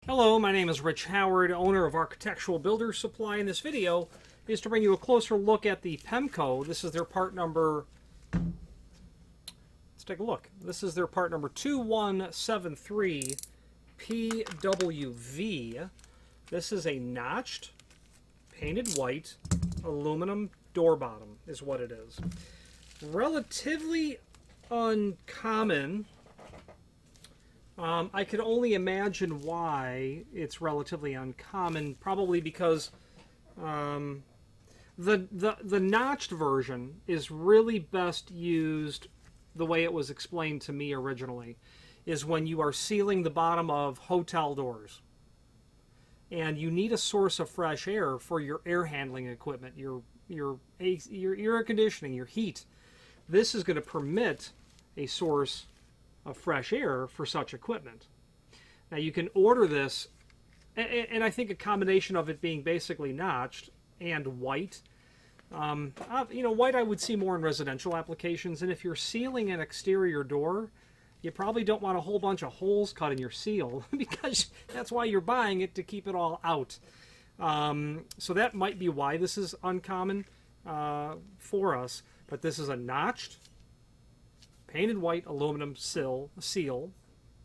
Hello, my name is Rich Howard, owner of Architectural Builder Supply. In this video is to bring you a closer look at the Pemko. This is their part number, let's take a look. This is their part number 2173 PWV. This is a notched, painted white, aluminum door bottom is what it is. Relatively uncommon. I could only imagine why it's relatively uncommon, probably because the notched version is really best used the way it was explained to me originally, is when you are sealing the bottom of hotel doors and you need a source of fresh air for your air handling equipment, your air conditioning, your heat. This is going to permit a source of fresh air for such equipment. Now you can order this, and I think a combination of it being basically notched and white. White I would see more in residential applications, and if you're sealing an exterior door, you probably don't want a whole bunch of holes cut in your seal because that's why you're buying it, to keep it all out. So that might be why this is uncommon for us, but this is a notched, painted white aluminum seal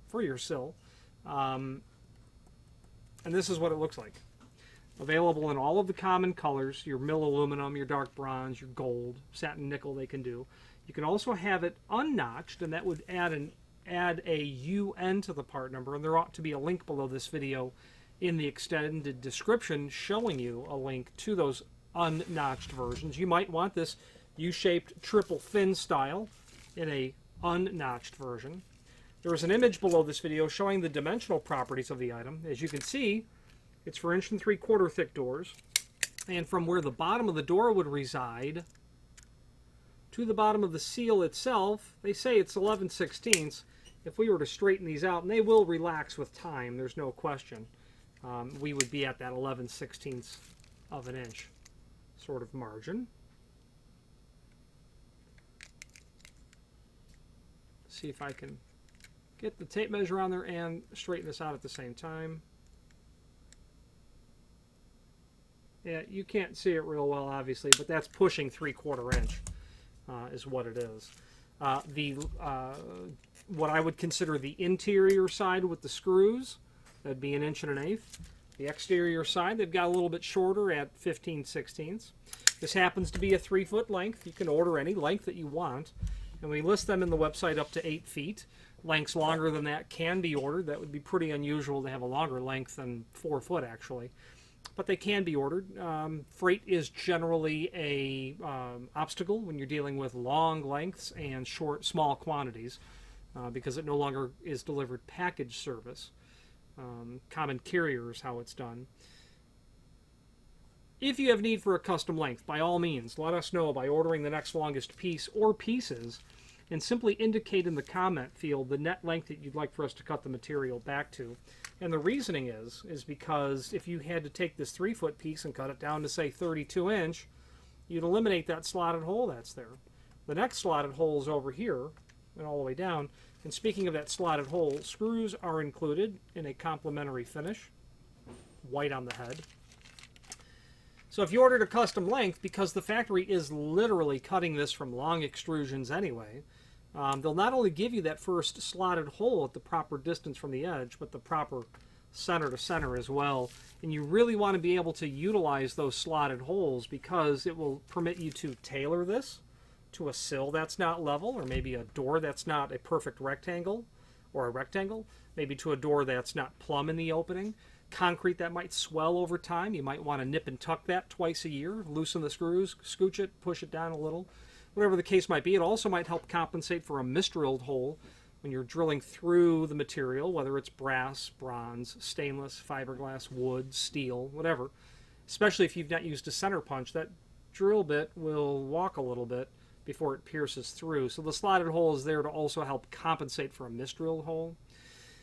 for your sill, and this is what it looks like. Available in all of the common colors, your mill aluminum, your dark bronze, your gold, satin nickel they can do. You can also have it unnotched, and that would add a UN to the part number, and there ought to be a link below this video in the extended description showing you a link to those unnotched versions. You might want this U-shaped triple fin style in a unnotched version. There is an image below this video showing the dimensional properties of the item. As you can see, it's for 1 3/4 thick doors, and from where the bottom of the door would reside to the bottom of the seal itself, they say it's 11/16. If we were to straighten these out, and they will relax with time, there's no question, we would be at that 11/16 of an inch sort of margin. See if I can get the tape measure on there and straighten this out at the same time. Yeah, you can't see it real well, obviously, but that's pushing 3/4 inch is what it is. What I would consider the interior side with the screws, that'd be 1 1/8 inches. The exterior side, they've got a little bit shorter at 15/16. This happens to be a 3-foot length. You can order any length that you want, and we list them in the website up to 8 feet. Lengths longer than that can be ordered. That would be pretty unusual to have a longer length than 4 foot, actually. But they can be ordered. Freight is generally a obstacle when you're dealing with long lengths and small quantities, because it no longer is delivered package service. Common carrier is how it's done. If you have need for a custom length, by all means, let us know by ordering the next longest piece or pieces, and simply indicate in the comment field the net length that you'd like for us to cut the material back to. And the reasoning is because if you had to take this 3-foot piece and cut it down to, say, 32 inch, you'd eliminate that slotted hole that's there. The next slotted hole is over here and all the way down. And speaking of that slotted hole, screws are included in a complementary finish, white on the head. So if you ordered a custom length, because the factory is literally cutting this from long extrusions anyway, they'll not only give you that first slotted hole at the proper distance from the edge, but the proper center to center as well. And you really want to be able to utilize those slotted holes, because it will permit you to tailor this to a sill that's not level, or maybe a door that's not a perfect rectangle, or a rectangle, maybe to a door that's not plumb in the opening. Concrete that might swell over time, you might want to nip and tuck that twice a year, loosen the screws, scooch it, push it down a little. Whatever the case might be, it also might help compensate for a misdrilled hole when you're drilling through the material, whether it's brass, bronze, stainless, fiberglass, wood, steel, whatever. Especially if you've not used a center punch, that drill bit will walk a little bit before it pierces through. So the slotted hole is there to also help compensate for a misdrilled hole.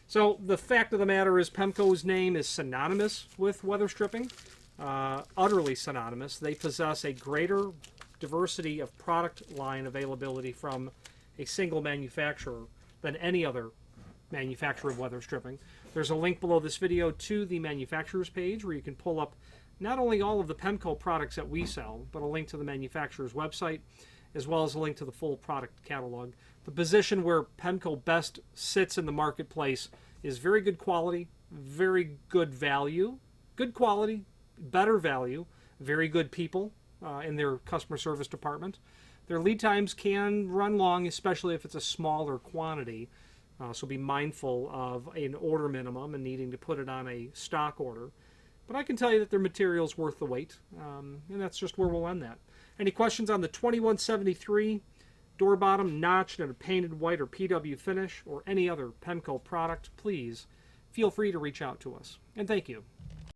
So the fact of the matter is, Pemko's name is synonymous with weather stripping, utterly synonymous. They possess a greater diversity of product line availability from a single manufacturer than any other manufacturer of weather stripping. There's a link below this video to the manufacturer's page where you can pull up not only all of the Pemko products that we sell, but a link to the manufacturer's website, as well as a link to the full product catalog. The position where Pemko best sits in the marketplace is very good quality, very good value, good quality, better value, very good people in their customer service department. Their lead times can run long, especially if it's a smaller quantity. So be mindful of an order minimum and needing to put it on a stock order. But I can tell you that their material's worth the wait, and that's just where we'll end that. Any questions on the 2173 door bottom notched in a painted white or PW finish, or any other Pemko product, please feel free to reach out to us. And thank you.